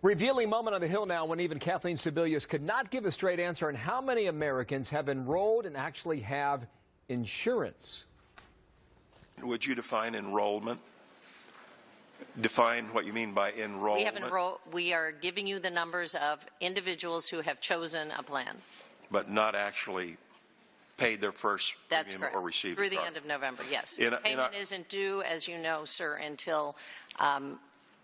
Revealing moment on the Hill now when even Kathleen Sebelius could not give a straight answer on how many Americans have enrolled and actually have insurance. Would you define enrollment? Define what you mean by enrollment. We are giving you the numbers of individuals who have chosen a plan. But not actually paid their first premium or received through the end of November, yes. Payment isn't due, as you know, sir, until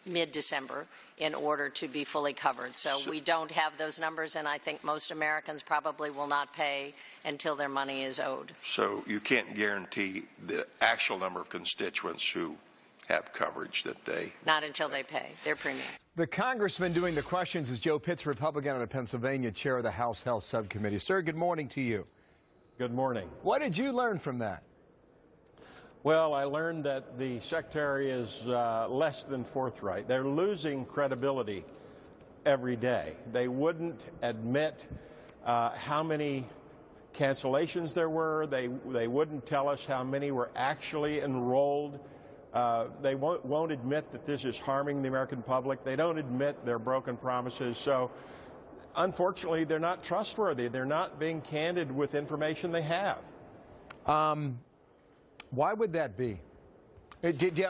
mid-December in order to be fully covered. So we don't have those numbers, and I think most Americans probably will not pay until their money is owed. So you can't guarantee the actual number of constituents who have coverage that they... Not until they pay their premium. The congressman doing the questions is Joe Pitts, Republican out of Pennsylvania, chair of the House Health Subcommittee. Sir, good morning to you. Good morning. What did you learn from that? Well, I learned that the secretary is less than forthright. They're losing credibility every day. They wouldn't admit how many cancellations there were. They wouldn't tell us how many were actually enrolled. They won't admit that this is harming the American public. They don't admit their broken promises. So, unfortunately, they're not trustworthy. They're not being candid with information they have. Why would that be?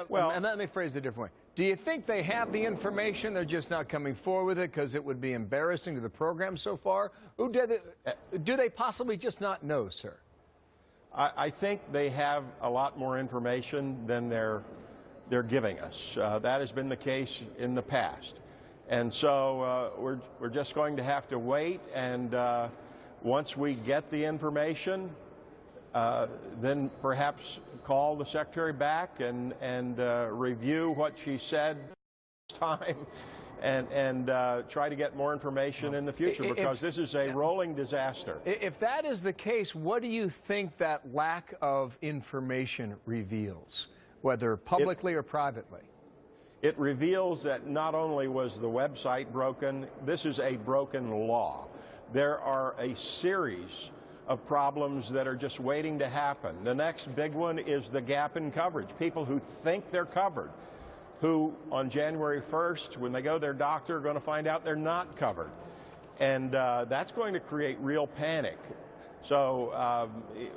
Well, and let me phrase it a different way. Do you think they have the information, they're just not coming forward with it because it would be embarrassing to the program so far? Or do they possibly just not know, sir? I think they have a lot more information than they're giving us. That has been the case in the past. And so we're just going to have to wait, and once we get the information, then perhaps call the secretary back and review what she said this time and try to get more information in the future, because this is a rolling disaster. If that is the case, what do you think that lack of information reveals, whether publicly or privately? It reveals that not only was the website broken, this is a broken law. There are a series of problems that are just waiting to happen. The next big one is the gap in coverage. People who think they're covered, who on January 1st, when they go to their doctor, are going to find out they're not covered. And that's going to create real panic. So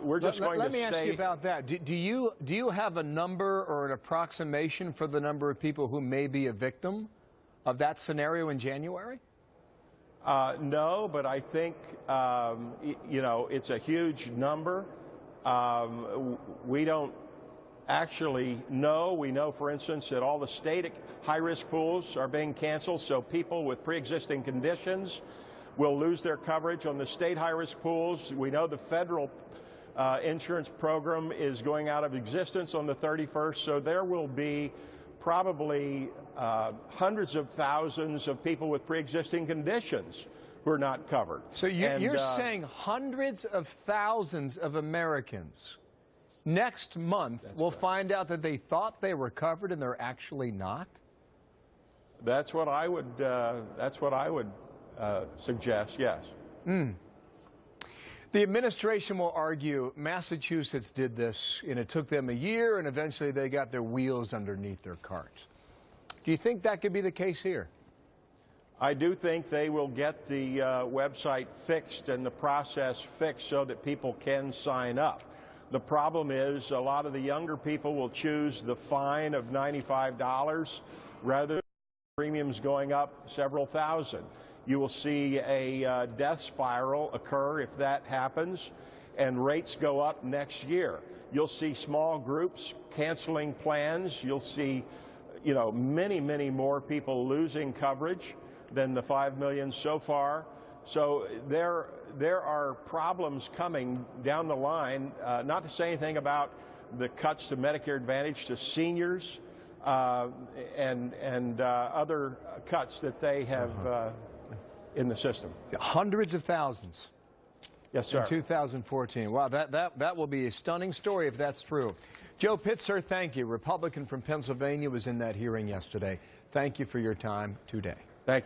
we're just going to stay... Let me ask you about that. Do you have a number or an approximation for the number of people who may be a victim of that scenario in January? No, but I think, you know, it's a huge number. We don't actually know. We know, for instance, that all the state high-risk pools are being canceled, so people with pre-existing conditions will lose their coverage on the state high-risk pools. We know the federal insurance program is going out of existence on the 31st, so there will be probably hundreds of thousands of people with pre-existing conditions who are not covered. So you're saying hundreds of thousands of Americans next month will find out that they thought they were covered and they're actually not? That's what I would suggest, yes. The administration will argue Massachusetts did this, and it took them a year, and eventually they got their wheels underneath their cart. Do you think that could be the case here? I do think they will get the website fixed and the process fixed so that people can sign up. The problem is a lot of the younger people will choose the fine of $95 rather than premiums going up several thousand. You will see a death spiral occur if that happens, and rates go up next year. You'll see small groups canceling plans. You'll see, you know, many, many more people losing coverage than the 5 million so far. So there are problems coming down the line, not to say anything about the cuts to Medicare Advantage to seniors and other cuts that they have in the system. Hundreds of thousands. Yes, sir. In 2014. Wow, that will be a stunning story if that's true. Joe Pitts, sir, thank you. Republican from Pennsylvania was in that hearing yesterday. Thank you for your time today. Thank you.